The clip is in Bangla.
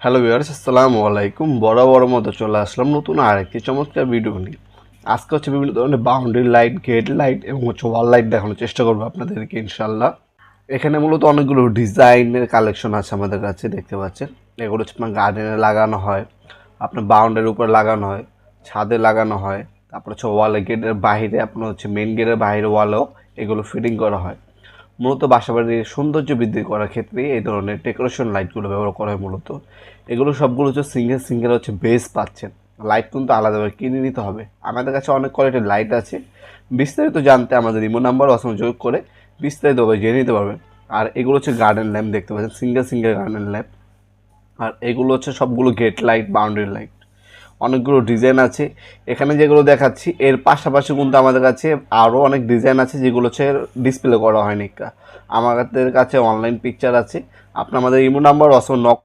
হ্যালো ভিউয়ার্স, আসসালামু আলাইকুম। বরাবর মতো চলে আসলাম নতুন আরেকটি চমৎকার ভিডিও নিয়ে। আজকে হচ্ছে বিভিন্ন ধরনের বাউন্ডারি লাইট, গেট লাইট এবং ওয়াল লাইট দেখানোর চেষ্টা করবো আপনাদেরকে ইনশাল্লাহ। এখানে মূলত অনেকগুলো ডিজাইনের কালেকশন আছে আমাদের কাছে, দেখতে পাচ্ছেন। এগুলো হচ্ছে আপনার গার্ডেনে লাগানো হয়, আপনার বাউন্ডারির উপর লাগানো হয়, ছাদে লাগানো হয়, তারপর হচ্ছে ওয়ালে, গেটের বাইরে, আপনার হচ্ছে মেন গেটের বাইরে ওয়ালেও এগুলো ফিটিং করা হয়। মূলত বাসাবাড়ির সৌন্দর্য বৃদ্ধি করার ক্ষেত্রে এই ধরনের ডেকোরেশন লাইটগুলো ব্যবহার করা হয় মূলত। এগুলো সবগুলো হচ্ছে সিঙ্গেল সিঙ্গেল হচ্ছে বেস পাচ্ছেন। লাইট কিন্তু আলাদাভাবে কিনে নিতে হবে। আমাদের কাছে অনেক কোয়ালিটির লাইট আছে। বিস্তারিত জানতে আমাদের ইমো নাম্বার যোগ করে বিস্তারিতভাবে জেনে নিতে পারবেন। আর এগুলো হচ্ছে গার্ডেন ল্যাম্প, দেখতে পাচ্ছেন সিঙ্গেল সিঙ্গেল গার্ডেন ল্যাম্প। আর এগুলো হচ্ছে সবগুলো গেট লাইট, বাউন্ডারি লাইট। অনেকগুলো ডিজাইন আছে এখানে যেগুলো দেখাচ্ছি। এর পাশাপাশি কিন্তু আমাদের কাছে আরও অনেক ডিজাইন আছে যেগুলো হচ্ছে ডিসপ্লে করা হয়নি। আমাদের কাছে অনলাইন পিকচার আছে। আপনি আমাদের ইমো নাম্বার নক